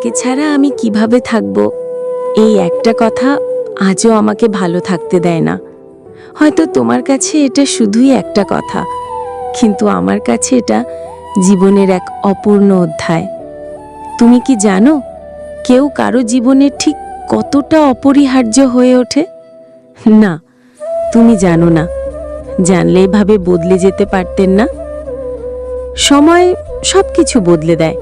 তাকে ছাড়া আমি কিভাবে থাকব, এই একটা কথা আজও আমাকে ভালো থাকতে দেয় না। হয়তো তোমার কাছে এটা শুধুই একটা কথা, কিন্তু আমার কাছে এটা জীবনের এক অপূর্ণ অধ্যায়। তুমি কি জানো কেউ কারো জীবনে ঠিক কতটা অপরিহার্য হয়ে ওঠে? না, তুমি জানো না। জানলে এভাবে বদলে যেতে পারতেন না? সময় সব কিছু বদলে দেয়।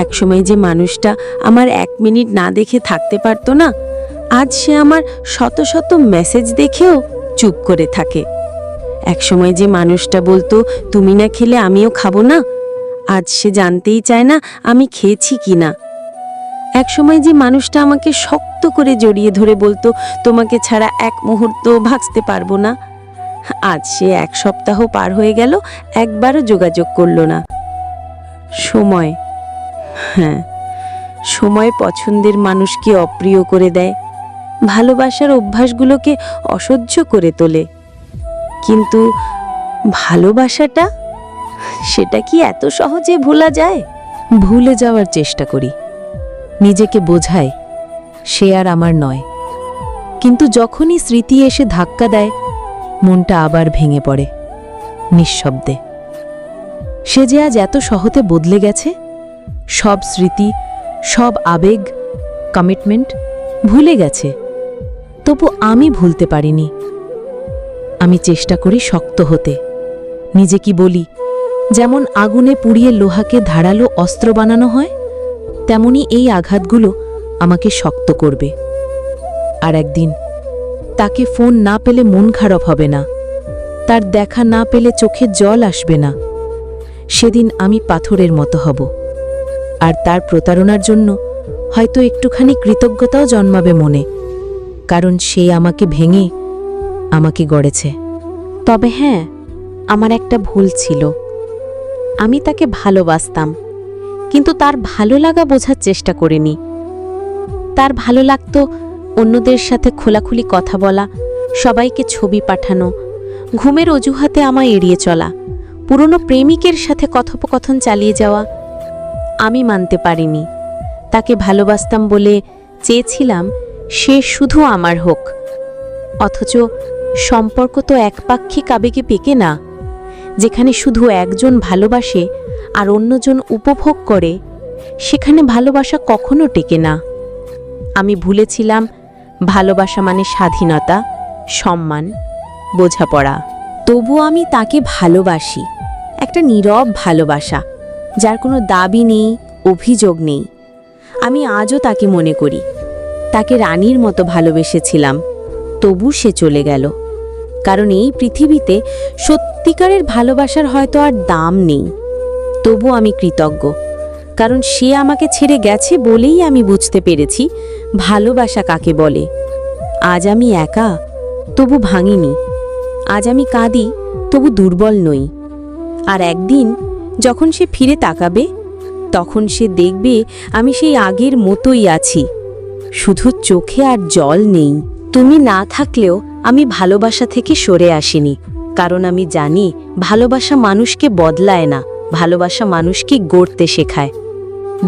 একসময় যে মানুষটা আমার 1 মিনিট না দেখে থাকতে পারতো না, আজ সে আমার শত শত মেসেজ দেখেও চুপ করে থাকে। একসময় যে মানুষটা বলতো তুমি না খেলে আমিও খাবো না, আজ সে জানতেই চায় না আমি খেয়েছি কিনা। একসময় যে মানুষটা আমাকে শক্ত করে জড়িয়ে ধরে বলতো তোমাকে ছাড়া এক মুহূর্ত ভাসতে পারবো না, আজ সে 1 সপ্তাহ পার হয়ে গেল, একবারও যোগাযোগ করলো না। সময়, হ্যাঁ, সময় পছন্দের মানুষকে অপ্রিয় করে দেয়, ভালোবাসার অভ্যাসগুলোকে অসহ্য করে তোলে। কিন্তু ভালোবাসাটা, সেটা কি এত সহজে ভোলা যায়? ভুলে যাওয়ার চেষ্টা করি, নিজেকে বোঝাই সে আর আমার নয়। কিন্তু যখনই স্মৃতি এসে ধাক্কা দেয়, মনটা আবার ভেঙে পড়ে নিঃশব্দে। সে যে আজ এত সহজে বদলে গেছে, সব স্মৃতি, সব আবেগ, কমিটমেন্ট ভুলে গেছে। তবু আমি ভুলতে পারিনি। আমি চেষ্টা করি শক্ত হতে, নিজে কি বলি, যেমন আগুনে পুড়িয়ে লোহাকে ধারালো অস্ত্র বানানো হয়, তেমনি এই আঘাতগুলো আমাকে শক্ত করবে। আর একদিন তাকে ফোন না পেলে মন খারাপ হবে না, তার দেখা না পেলে চোখে জল আসবে না। সেদিন আমি পাথরের মতো হব, আর তার প্রতারণার জন্য হয়তো একটুখানি কৃতজ্ঞতাও জন্মাবে মনে, কারণ সে আমাকে ভেঙে আমাকে গড়েছে। তবে হ্যাঁ, আমার একটা ভুল ছিল। আমি তাকে ভালোবাসতাম, কিন্তু তার ভালো লাগা বোঝার চেষ্টা করিনি। তার ভালো লাগতো অন্যদের সাথে খোলাখুলি কথা বলা, সবাইকে ছবি পাঠানো, ঘুমের অজুহাতে আমায় এড়িয়ে চলা, পুরনো প্রেমিকের সাথে কথোপকথন চালিয়ে যাওয়া। আমি মানতে পারিনি। তাকে ভালোবাসতাম বলে চেয়েছিলাম সে শুধু আমার হোক। অথচ সম্পর্ক তো একপাক্ষিক আবেগে পেকে না। যেখানে শুধু একজন ভালোবাসে আর অন্যজন উপভোগ করে, সেখানে ভালোবাসা কখনো টেকে না। আমি ভুলেছিলাম ভালোবাসা মানে স্বাধীনতা, সম্মান, বোঝাপড়া। তবু আমি তাকে ভালোবাসি, একটা নীরব ভালোবাসা, যার কোনো দাবি নেই, অভিযোগ নেই। আমি আজও তাকে মনে করি। তাকে রানীর মতো ভালোবেসেছিলাম, তবু সে চলে গেল। কারণ এই পৃথিবীতে সত্যিকারের ভালোবাসার হয়তো আর দাম নেই। তবু আমি কৃতজ্ঞ, কারণ সে আমাকে ছেড়ে গেছে বলেই আমি বুঝতে পেরেছি ভালোবাসা কাকে বলে। আজ আমি একা, তবু ভাঙিনি। আজ আমি কাঁদি, তবু দুর্বল নই। আর একদিন যখন সে ফিরে তাকাবে, তখন সে দেখবে আমি সেই আগের মতোই আছি, শুধু চোখে আর জল নেই। তুমি না থাকলেও আমি ভালোবাসা থেকে সরে আসিনি, কারণ আমি জানি ভালোবাসা মানুষকে বদলায় না, ভালোবাসা মানুষকে গড়তে শেখায়।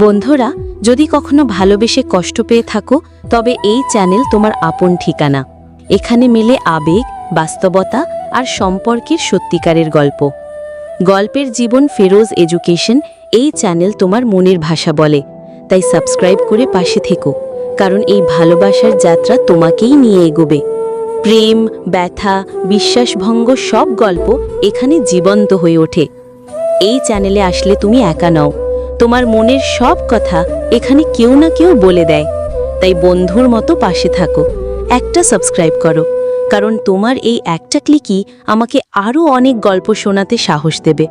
বন্ধুরা, যদি কখনো ভালোবেসে কষ্ট পেয়ে থাকো, তবে এই চ্যানেল তোমার আপন ঠিকানা। এখানে মেলে আবেগ, বাস্তবতা আর সম্পর্কের সত্যিকারের গল্প। গল্পের জীবন ফেরোজ এডুকেশন এই চ্যানেল তোমার মনের ভাষা বলে। তাই সাবস্ক্রাইব করে পাশে থেকো, কারণ এই ভালোবাসার যাত্রা তোমাকেই নিয়ে এগোবে। প্রেম, ব্যথা, বিশ্বাসভঙ্গ সব গল্প এখানে জীবন্ত হয়ে ওঠে। এই চ্যানেলে আসলে তুমি একা নও, তোমার মনের সব কথা এখানে কেউ না কেউ বলে দেয়। তাই বন্ধুর মতো পাশে থাকো, একটা সাবস্ক্রাইব করো, কারণ তোমার এই একটা ক্লিকই আমাকে আরও অনেক গল্প শোনাতে সাহস দেবে।